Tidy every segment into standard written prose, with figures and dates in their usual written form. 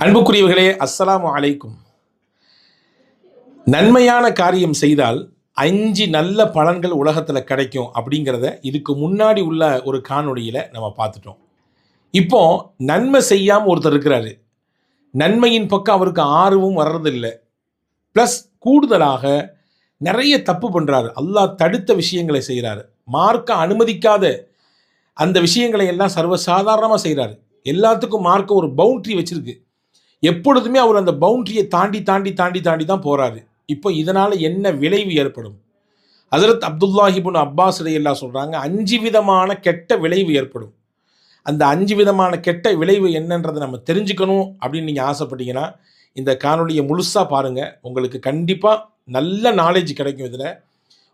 அன்புக்குரியவர்களே, அஸ்ஸலாமு அலைக்கும். நன்மையான காரியம் செய்தால் 5 நல்ல பலன்கள் உலகத்தில் கிடைக்கும் அப்படிங்கிறத இதுக்கு முன்னாடி உள்ள ஒரு காணொளியில் நம்ம பார்த்துட்டோம். இப்போ நன்மை செய்யாமல் ஒருத்தர் இருக்கிறாரு, நன்மையின் பக்கம் அவருக்கு ஆர்வம் வர்றதில்லை, ப்ளஸ் கூடுதலாக நிறைய தப்பு பண்ணுறாரு, அல்லாஹ் தடுத்த விஷயங்களை செய்கிறாரு, மார்க்க அனுமதிக்காத அந்த விஷயங்களை எல்லாம் சர்வசாதாரணமாக செய்கிறாரு. எல்லாத்துக்கும் மார்க்க ஒரு பவுண்ட்ரி வச்சிருக்கு. எப்பொழுதுமே அவர் அந்த பவுண்டரியை தாண்டி தாண்டி தாண்டி தாண்டி தான் போகிறாரு. இப்போ இதனால் என்ன விளைவு ஏற்படும்? ஹஸரத் அப்துல்லாஹ் இப்னு அப்பாஸ் ரலியல்லாஹு சொல்கிறாங்க, 5 விதமான கெட்ட விளைவு ஏற்படும். அந்த 5 விதமான கெட்ட விளைவு என்னன்றதை நம்ம தெரிஞ்சுக்கணும் அப்படின்னு நீங்கள் ஆசைப்பட்டீங்கன்னா இந்த காணொலியை முழுசாக பாருங்கள். உங்களுக்கு கண்டிப்பாக நல்ல நாலேஜ் கிடைக்கும். இதில்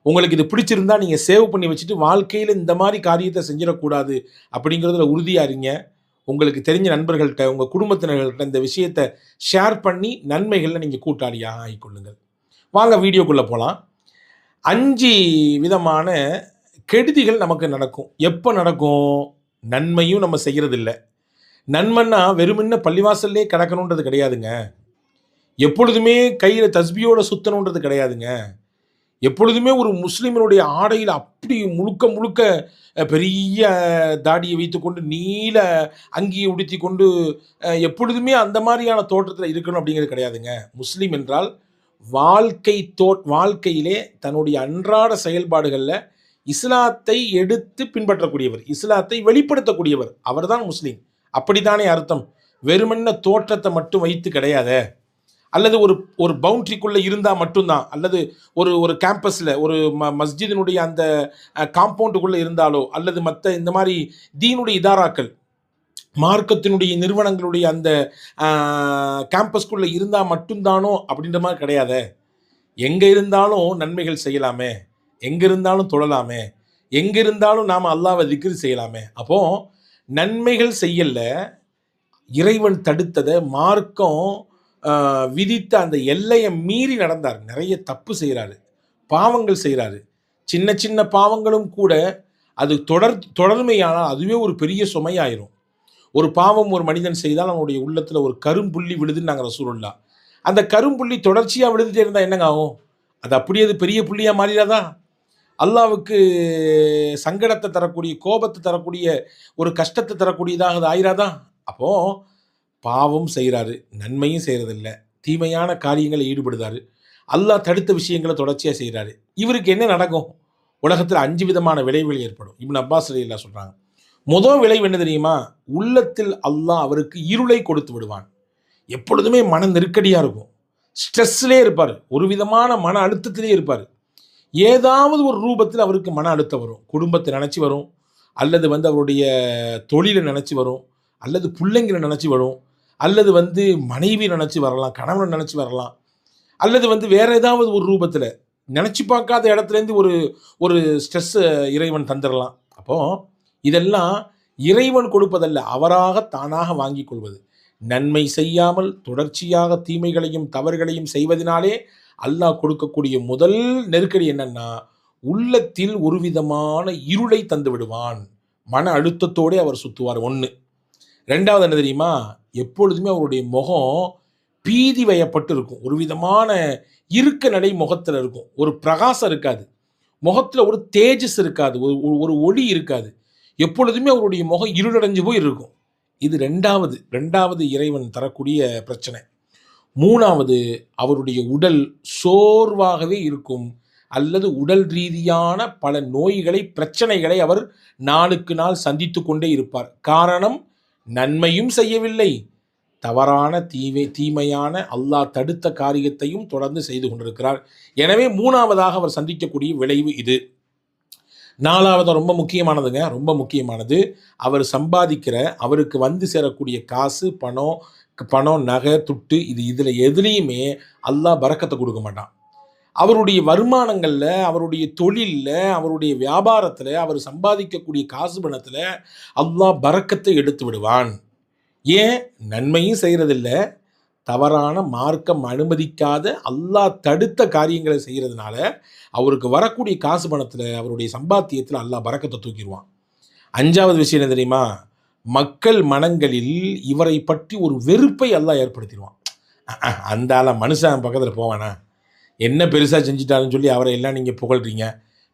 உங்களுக்கு இது பிடிச்சிருந்தா நீங்கள் சேவ் பண்ணி வச்சுட்டு வாழ்க்கையில் இந்த மாதிரி காரியத்தை செஞ்சிடக்கூடாது அப்படிங்கிறதுல உறுதியாக இருங்க. உங்களுக்கு தெரிஞ்ச நண்பர்கள்ட்ட, உங்கள் குடும்பத்தினர்கள்ட்ட இந்த விஷயத்தை ஷேர் பண்ணி நன்மைகளில் நீங்கள் கூட்டாளியாக ஆகிக்கொள்ளுங்கள். வாங்க வீடியோக்குள்ளே போகலாம். 5 விதமான கெடுதிகள் நமக்கு நடக்கும். எப்போ நடக்கும்? நன்மையும் நம்ம செய்கிறதில்ல. நன்மைன்னா வெறுமன்ன பள்ளிவாசல்லே கிடக்கணுன்றது கிடையாதுங்க. எப்பொழுதுமே கையில் தஸ்பியோடு சுற்றணுன்றது கிடையாதுங்க. எப்பொழுதுமே ஒரு முஸ்லீமினுடைய ஆடையில் அப்படி முழுக்க முழுக்க பெரிய தாடியை வைத்துக்கொண்டு நீல அங்கியை உடுத்தி கொண்டு எப்பொழுதுமே அந்த மாதிரியான தோற்றத்தில் இருக்கணும் அப்படிங்கிறது கிடையாதுங்க. முஸ்லீம் என்றால் வாழ்க்கையிலே தன்னுடைய அன்றாட செயல்பாடுகளில் இஸ்லாத்தை எடுத்து பின்பற்றக்கூடியவர், இஸ்லாத்தை வெளிப்படுத்தக்கூடியவர், அவர்தான் முஸ்லீம். அப்படித்தானே அர்த்தம். வெறுமன்ன தோற்றத்தை மட்டும் வைத்து கிடையாத, அல்லது ஒரு பவுண்ட்ரிக்குள்ளே இருந்தால் மட்டும்தான், அல்லது ஒரு கேம்பஸில் ஒரு மஸ்ஜிதினுடைய அந்த காம்பவுண்டுக்குள்ளே இருந்தாலோ, அல்லது மற்ற இந்த மாதிரி தீனுடைய இதாராக்கள், மார்க்கத்தினுடைய நிறுவனங்களுடைய அந்த கேம்பஸ்குள்ளே இருந்தால் மட்டும்தானோ அப்படின்ற மாதிரி கிடையாத. எங்கே இருந்தாலும் நன்மைகள் செய்யலாமே, எங்கே இருந்தாலும் தொழலாமே, எங்கே இருந்தாலும் நாம் அல்லாஹ்வை திக்ர் செய்யலாமே. அப்போது நன்மைகள் செய்யல, இறைவன் தடுத்ததை மார்க்கம் விதித்த அந்த எல்லையை மீறி நடந்தார். நிறைய தப்பு செய்கிறாரு, பாவங்கள் செய்கிறாரு. சின்ன சின்ன பாவங்களும் கூட அது தொடர்மையானால் அதுவே ஒரு பெரிய சுமையாயிரும். ஒரு பாவம் ஒரு மனிதன் செய்தால் அவனுடைய உள்ளத்தில் ஒரு கரும்புள்ளி விழுதுன்னு நாங்கள் ரசூலுல்லாஹ். அந்த கரும்புள்ளி தொடர்ச்சியாக விழுதுட்டே இருந்தால் என்னங்க ஆகும்? அது அப்படியே அது பெரிய புள்ளியாக மாறிடாதா? அல்லாஹ்வுக்கு சங்கடத்தை தரக்கூடிய, கோபத்தை தரக்கூடிய, ஒரு கஷ்டத்தை தரக்கூடியதாக அது ஆயிராதா? அப்போது பாவம் செய்கிறாரு, நன்மையும் செய்கிறதில்ல, தீமையான காரியங்களை ஈடுபடுறாரு, அல்லாஹ் தடுத்த விஷயங்களை தொடர்ச்சியாக செய்கிறாரு. இவருக்கு என்ன நடக்கும்? உலகத்தில் 5 விதமான விளைவுகள் ஏற்படும். இப்னு அப்பாஸ் ரலியல்லாஹு சொல்கிறாங்க, முதல் விளைவு என்ன தெரியுமா? உள்ளத்தில் அல்லாஹ் அவருக்கு இருளை கொடுத்து விடுவான். எப்பொழுதுமே மன நெருக்கடியாக இருக்கும், ஸ்ட்ரெஸ்லே இருப்பார், ஒரு விதமான மன அழுத்தத்திலே இருப்பார். ஏதாவது ஒரு ரூபத்தில் அவருக்கு மன அழுத்தம் வரும். குடும்பத்தை நினச்சி வரும், அல்லது அவருடைய தொழிலை நினச்சி வரும், அல்லது பிள்ளைங்களை நினச்சி வரும், அல்லது மனைவி நினச்சி வரலாம், கணவனை நினச்சி வரலாம், அல்லது வேறு ஏதாவது ஒரு ரூபத்தில் நினச்சி பார்க்காத இடத்துலேருந்து ஒரு ஸ்ட்ரெஸ்ஸை இறைவன் தந்துடலாம். அப்போது இதெல்லாம் இறைவன் கொடுப்பதல்ல, அவராக தானாக வாங்கி கொள்வது. நன்மை செய்யாமல் தொடர்ச்சியாக தீமைகளையும் தவறுகளையும் செய்வதனாலே அல்லாஹ் கொடுக்கக்கூடிய முதல் நெருக்கடி என்னன்னா, உள்ளத்தில் ஒரு விதமான இருளை தந்து விடுவான். மன அழுத்தத்தோடு அவர் சுற்றுவார். 1. 2வது என்ன தெரியுமா? எப்பொழுதுமே அவருடைய முகம் பீதி வயப்பட்டு இருக்கும். ஒரு விதமான இருக்க நடை முகத்தில் இருக்கும், ஒரு பிரகாசம் இருக்காது, முகத்தில் ஒரு தேஜஸ் இருக்காது, ஒரு ஒளி இருக்காது. எப்பொழுதுமே அவருடைய முகம் இருளடைஞ்சு போய் இருக்கும். இது 2வது இறைவன் தரக்கூடிய பிரச்சனை. 3வது, அவருடைய உடல் சோர்வாகவே இருக்கும், அல்லது உடல் ரீதியான பல நோய்களை, பிரச்சனைகளை அவர் நாளுக்கு நாள் சந்தித்து கொண்டே இருப்பார். காரணம், நன்மையும் செய்யவில்லை, தவறான தீமையான அல்லாஹ் தடுத்த காரியத்தையும் தொடர்ந்து செய்து கொண்டிருக்கிறார். எனவே 3வதாக அவர் சந்திக்கக்கூடிய விளைவு இது. 4வது ரொம்ப முக்கியமானதுங்க, ரொம்ப முக்கியமானது. அவர் சம்பாதிக்கிற, அவருக்கு சேரக்கூடிய காசு, பணம், நகை, துட்டு, இதில் எதுலேயுமே அல்லாஹ் பரக்கத்தை கொடுக்க மாட்டான். அவருடைய வருமானங்களில், அவருடைய தொழிலில், அவருடைய வியாபாரத்தில், அவர் சம்பாதிக்கக்கூடிய காசு பணத்தில் அல்லாஹ் பரக்கத்தை எடுத்து விடுவான். ஏன்? நன்மையும் செய்கிறதில்ல, தவறான மார்க்கம் அனுமதிக்காத அல்லாஹ் தடுத்த காரியங்களை செய்கிறதுனால அவருக்கு வரக்கூடிய காசு பணத்தில், அவருடைய சம்பாத்தியத்தில் அல்லாஹ் பரக்கத்தை தூக்கிடுவான். 5வது விஷயம் என்ன தெரியுமா? மக்கள் மனங்களில் இவரை பற்றி ஒரு வெறுப்பை அல்லாஹ் ஏற்படுத்திடுவான். அந்த ஆளை மனுஷன் பக்கத்தில் போவானா, என்ன பெருசாக செஞ்சிட்டாருன்னு சொல்லி அவரை எல்லாம் நீங்கள் புகழ்றீங்க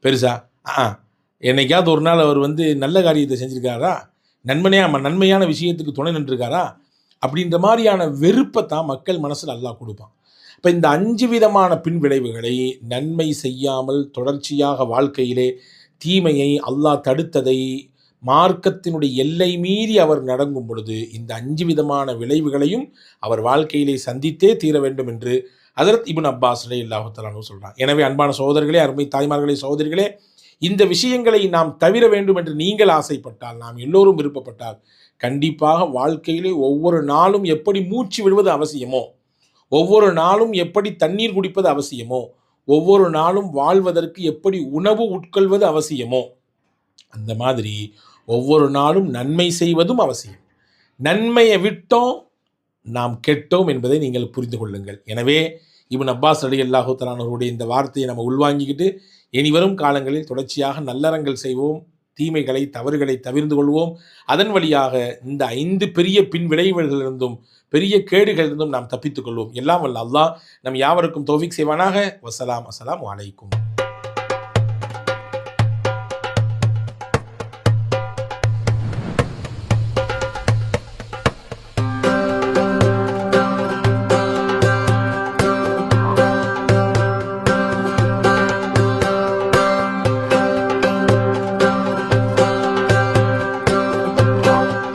பெருசா? என்னைக்காவது ஒரு நாள் அவர் நல்ல காரியத்தை செஞ்சுருக்காரா, நன்மையான விஷயத்துக்கு துணை நின்றுருக்காரா, அப்படின்ற மாதிரியான வெறுப்பை தான் மக்கள் மனசில் அல்லாஹ் கொடுப்பான். இப்போ இந்த 5 விதமான பின் விளைவுகளை, நன்மை செய்யாமல் தொடர்ச்சியாக வாழ்க்கையிலே தீமையை அல்லாஹ் தடுத்ததை, மார்க்கத்தினுடைய எல்லை மீறி அவர் நடக்கும் பொழுது இந்த 5 விதமான விளைவுகளையும் அவர் வாழ்க்கையிலே சந்தித்தே தீர வேண்டும் என்று ஹஜ்ரத் இப்னு அப்பாஸ் ரலியல்லாஹு தஆலா அன்ஹு சொல்றாங்க. எனவே அன்பான சகோதரர்களே, அருமை தாய்மார்களே, சகோதரிகளே, இந்த விஷயங்களை நாம் தவிர வேண்டும் என்று நீங்கள் ஆசைப்பட்டால், நாம் எல்லோரும் விருப்பப்பட்டால், கண்டிப்பாக வாழ்க்கையிலே ஒவ்வொரு நாளும் எப்படி மூச்சு விடுவது அவசியமோ, ஒவ்வொரு நாளும் எப்படி தண்ணீர் குடிப்பது அவசியமோ, ஒவ்வொரு நாளும் வாழ்வதற்கு எப்படி உணவு உட்கொள்வது அவசியமோ, அந்த மாதிரி ஒவ்வொரு நாளும் நன்மை செய்வதும் அவசியம். நன்மையை விட்டோம் நாம் கெட்டோம் என்பதை நீங்கள் புரிந்து கொள்ளுங்கள். எனவே இப்னு அப்பாஸ் ரலியல்லாஹு தஆலா அவருடைய இந்த வார்த்தையை நம்ம உள்வாங்கிக்கிட்டு இனிவரும் காலங்களில் தொடர்ச்சியாக நல்லறங்கள் செய்வோம், தீமைகளை தவறுகளை தவிர்த்து கொள்வோம். அதன் வழியாக இந்த 5 பெரிய பின் விளைவுகளிலிருந்தும் பெரிய கேடுகளிலிருந்தும் நாம் தப்பித்துக் கொள்வோம். எல்லாம் வல்ல அல்லாஹ் நம் யாவருக்கும் தௌஃபீக் செய்வானாக. வஸ்ஸலாம். அஸ்ஸலாமு அலைக்கும்.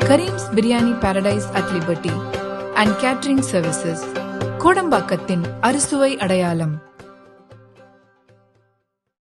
Kareem's Biryani Paradise at Liberty and Catering Services, கோடம்பாக்கத்தின் அறுசுவை அடையாளம்.